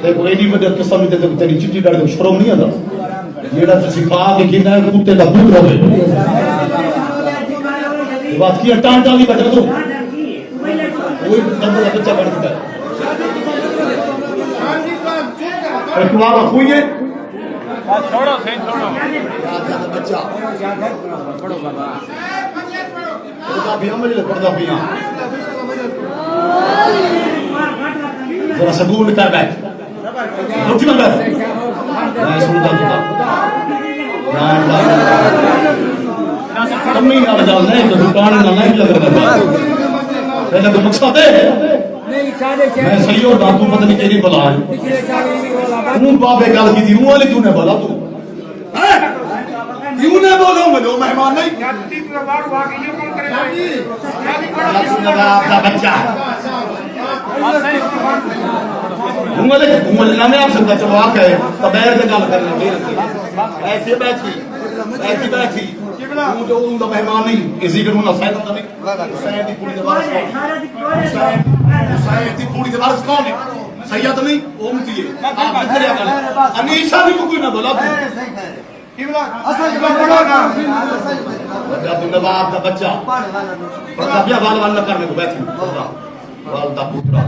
دیکھو ایڈی وڈی قسم تے تیری چٹی ڈاڑی شرم نہیں آندا جیڑا تسی کھا کے کیندا ہے کتے دا دودھ ہوے یہ بات کی ٹان ٹان نہیں بچا تو کوئی بندہ بچہ بن گیا ہے کمارا کوئی ہے چھوڑو سے چھوڑو بچہ پڑھو بابا پڑھا بھی عمل پڑھدا پیا ذرا سبور کر بیٹھ روٹی بن بیٹھ میں سنتا تھا کمی آ جاؤ نہیں تو دکان نہ نہیں لگ رہا پہلے تو مقصد ہے میں صحیح اور داتوں پتہ نہیں کیری بلا ہے تم بابے گل کی تھی والے کیوں نے بولا تو کیوں نے بولو ملو مہمان نہیں آپ کا بچہ میں آپ سے چلو آپ ہے تبیر سے گل کرنے ایسے بیٹھی ایسی بیٹھی جو ان کا مہمان نہیں اسی کے منہ سائد ہوتا نہیں حسین دی پوری دوارس کون حسین دی پوری دوارس کون ہے سید نہیں امتی ہے آپ بکر یا کریں انیشہ بھی کوئی نہ بولا جب نواب کا بچہ پردہ وال نہ کرنے کو بیٹھی والدہ پوترا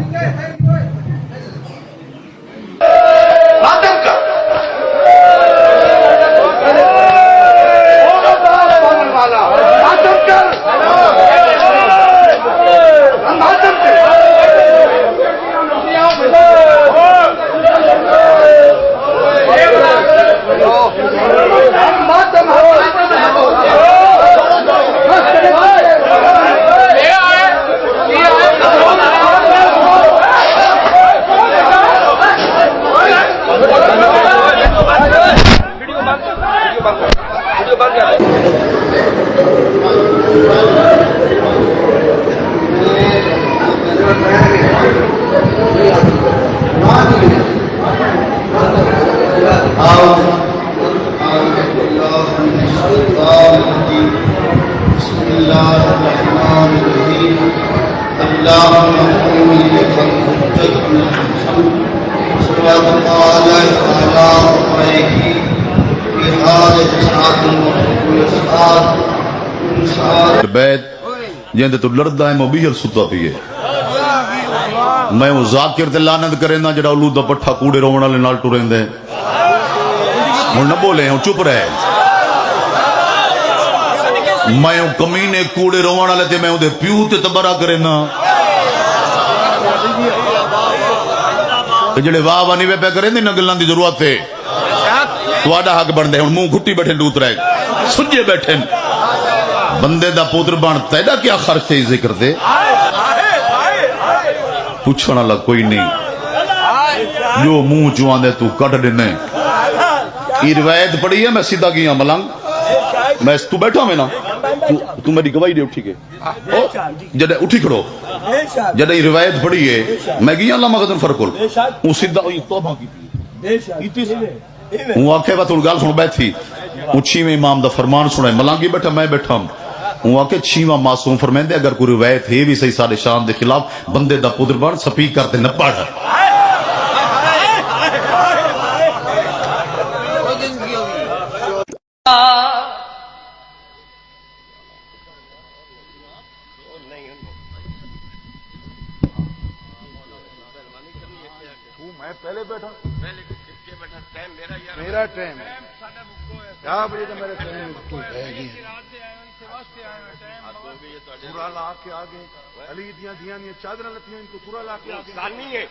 جیندے تو لڑدا ہے مبیل ستا پیے میں وہ ذاکر تے لعنت کرے نا جڑا اولو دا پٹھا کوڑے روون والے نال ٹریندے ہن نہ بولے ہن چپ رہے میں وہ کمینے کوڑے روون والے تے میں اودے پیو تے تبرا کرے نا جڑے واہ واہ نہیں پہ کرے نا گلاں دی ضرورت ہے تواڈا حق بندے ہن منہ گھٹی بیٹھے ڈوت رہے سجے بیٹھے بندے دا پوتر بان تیدا کیا خرچ ہے ذکر دے پوچھنا لگ کوئی نہیں جو منہ چوان دے تو کٹ دینے یہ روایت پڑھی ہے میں سیدھا گیا ملنگ میں تو بیٹھا میں نا تو میری گواہی دے اٹھی کے جدے اٹھی کھڑو جدے یہ روایت پڑھی ہے میں گیا اللہ مغدن فرقل وہ سیدھا توبہ کی وہ آکھے بات گال سن بیٹھی اچھی میں امام دا فرمان سنائے ملنگی بیٹھا میں بیٹھا ہوں وہ آکے چھیواں معصوم فرمیندے اگر کوئی روایت ہے بھی صحیح سارے شان دے خلاف بندے دا پودر بان سپیک کرتے نہ پڑھ میں پہلے بیٹھا میرا ٹائم کیا بڑی تو میرے ٹائم پورا لا کے آگے علی دیاں دیاں چادر لتیاں ان کو پورا لا کے آگے سانی ہے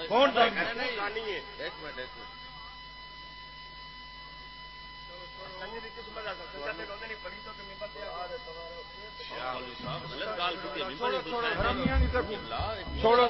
کون سانی ہے ایک منٹ چھوڑو